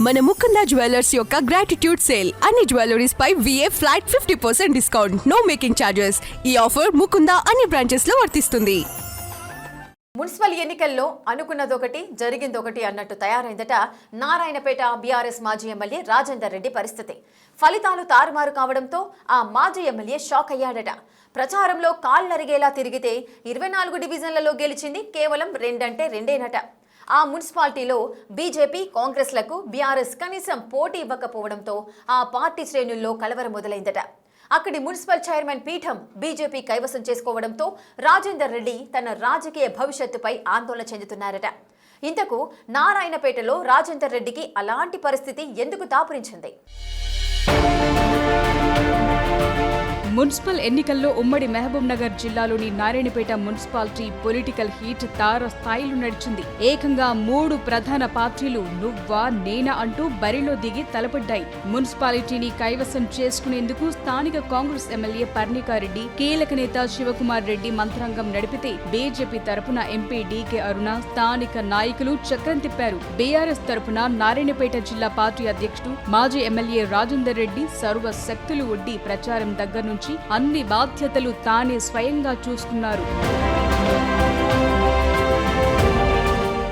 మన ముకుంద జ్యువెలర్స్ యొక్క gratitude sale అన్ని జ్యువెలరీస్ పై VA flat 50% discount, no making charges. ఈ ఆఫర్ ముకుంద అన్ని బ్రాంచెస్ లో వర్తిస్తుంది. మున్సిపల్ ఎన్నికల్లో అనుకున్నదొకటి జరిగిందొకటి అన్నట్టు తయారైందట నారాయణపేట బీఆర్ఎస్ మాజీ ఎమ్మెల్యే రాజేందర్ రెడ్డి పరిస్థితి. ఫలితాలు తారుమారు కావడంతో ఆ మాజీ ఎమ్మెల్యే షాక్ అయ్యాడట. ప్రచారంలో కాళ్ళరిగేలా తిరిగితే 24 డివిజన్లలో గెలిచింది కేవలం 2 అంటే 2ఏనట. ఆ మున్సిపాలిటీలో బీజేపీ కాంగ్రెస్లకు బీఆర్ఎస్ కనీసం పోటీ ఇవ్వకపోవడంతో ఆ పార్టీ శ్రేణుల్లో కలవరం మొదలైందట. అక్కడి మున్సిపల్ చైర్మన్ పీఠం బీజేపీ కైవసం చేసుకోవడంతో రాజేందర్ రెడ్డి తన రాజకీయ భవిష్యత్తుపై ఆందోళన చెందుతున్నారట. ఇంతకు నారాయణపేటలో రాజేందర్ రెడ్డికి అలాంటి పరిస్థితి ఎందుకు దాపురించింది? మున్సిపల్ ఎన్నికల్లో ఉమ్మడి మహబూబ్ నగర్ జిల్లాలోని నారాయణపేట మున్సిపాలిటీ పొలిటికల్ హీట్ తార స్థాయిలో నడిచింది. ఏకంగా 3 ప్రధాన పార్టీలు నువ్వా నేనా అంటూ బరిలో దిగి తలపడ్డాయి. మున్సిపాలిటీని కైవసం చేసుకునేందుకు స్థానిక కాంగ్రెస్ ఎమ్మెల్యే పర్ణికారెడ్డి, కీలక నేత శివకుమార్ రెడ్డి మంత్రాంగం నడిపితే బీజేపీ తరపున ఎంపీ డీకే అరుణ, స్థానిక నాయకులు చక్రం తిప్పారు. బీఆర్ఎస్ తరపున నారాయణపేట జిల్లా పార్టీ అధ్యక్షుడు మాజీ ఎమ్మెల్యే రాజేందర్ రెడ్డి సర్వ శక్తులు ఒడ్డి ప్రచారం దగ్గర నుంచి అన్ని బాధ్యతలు తానే స్వయంగా చూసుకున్నారు.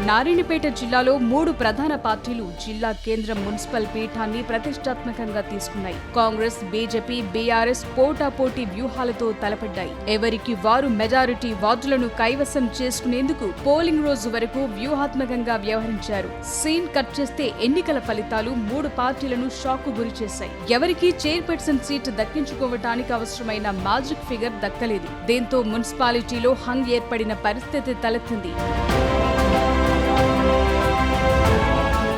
నారాయణపేట జిల్లాలో 3 ప్రధాన పార్టీలు జిల్లా కేంద్ర మున్సిపల్ పీఠాన్ని ప్రతిష్టాత్మకంగా తీసుకున్నాయి. కాంగ్రెస్, బీజేపీ, బీఆర్ఎస్ పోటాపోటీ వ్యూహాలతో తలపడ్డాయి. ఎవరికి వారు మెజారిటీ వార్డులను కైవసం చేసుకునేందుకు పోలింగ్ రోజు వరకు వ్యూహాత్మకంగా వ్యవహరించారు. సీన్ కట్ చేస్తే ఎన్నికల ఫలితాలు 3 పార్టీలను షాక్ గురి చేశాయి. ఎవరికీ చైర్పర్సన్ సీటు దక్కించుకోవటానికి అవసరమైన మ్యాజిక్ ఫిగర్ దక్కలేదు. దీంతో మున్సిపాలిటీలో హంగ్ ఏర్పడిన పరిస్థితి తలెత్తింది.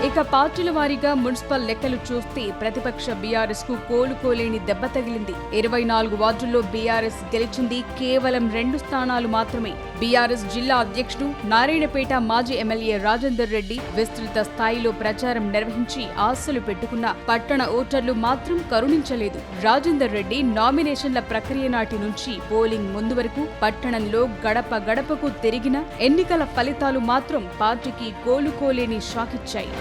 ఇక పార్టీల వారీగా మున్సిపల్ లెక్కలు చూస్తే ప్రతిపక్ష బీఆర్ఎస్ కు కోలుకోలేని దెబ్బ తగిలింది. 24 వార్డుల్లో బీఆర్ఎస్ గెలిచింది కేవలం 2 స్థానాలు మాత్రమే. బీఆర్ఎస్ జిల్లా అధ్యక్షుడు నారాయణపేట మాజీ ఎమ్మెల్యే రాజేందర్ రెడ్డి విస్తృత స్థాయిలో ప్రచారం నిర్వహించి ఆశలు పెట్టుకున్న పట్టణ ఓటర్లు మాత్రం కరుణించలేదు. రాజేందర్ రెడ్డి నామినేషన్ల ప్రక్రియ నాటి నుంచి పోలింగ్ ముందు వరకు పట్టణంలో గడప గడపకు తిరిగిన ఎన్నికల ఫలితాలు మాత్రం పార్టీకి కోలుకోలేని షాకిచ్చాయి.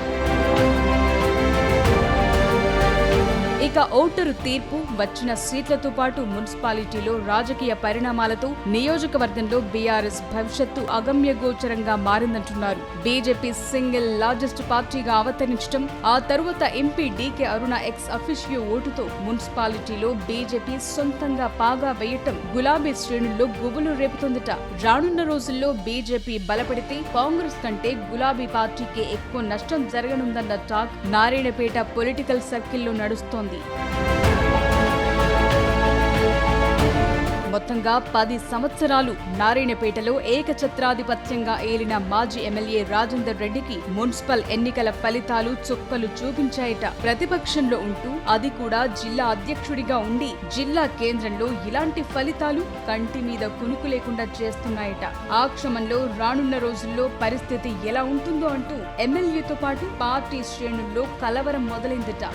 ఇక ఓటరు తీర్పు, వచ్చిన సీట్లతో పాటు మున్సిపాలిటీలో రాజకీయ పరిణామాలతో నియోజకవర్గంలో బీఆర్ఎస్ భవిష్యత్తు అగమ్యగోచరంగా మారిందంటున్నారు. బీజేపీ సింగిల్ లార్జెస్ట్ పార్టీగా అవతరించడం, ఆ తరువాత ఎంపీ డీకే అరుణ ఎక్స్ అఫిషియో ఓటుతో మున్సిపాలిటీలో బీజేపీ సొంతంగా పాగా వేయటం గులాబీ శ్రేణుల్లో గుబులు రేపుతోందట. రానున్న రోజుల్లో బీజేపీ బలపడితే కాంగ్రెస్ కంటే గులాబీ పార్టీకి ఎక్కువ నష్టం జరగనుందన్న టాక్ నారాయణపేట పొలిటికల్ సర్కిల్లో నడుస్తోంది. మొత్తంగా 10 సంవత్సరాలు నారాయణపేటలో ఏకఛత్రాధిపత్యంగా ఏలిన మాజీ ఎమ్మెల్యే రాజేందర్ రెడ్డికి మున్సిపల్ ఎన్నికల ఫలితాలు చుక్కలు చూపించాయట. ప్రతిపక్షంలో ఉంటూ, అది కూడా జిల్లా అధ్యక్షుడిగా ఉండి, జిల్లా కేంద్రంలో ఇలాంటి ఫలితాలు కంటి మీద కునుకు లేకుండా చేస్తున్నాయట. ఆ క్షమంలో రానున్న రోజుల్లో పరిస్థితి ఎలా ఉంటుందో అంటూ ఎమ్మెల్యేతో పాటు పార్టీ శ్రేణుల్లో కలవరం మొదలైందట.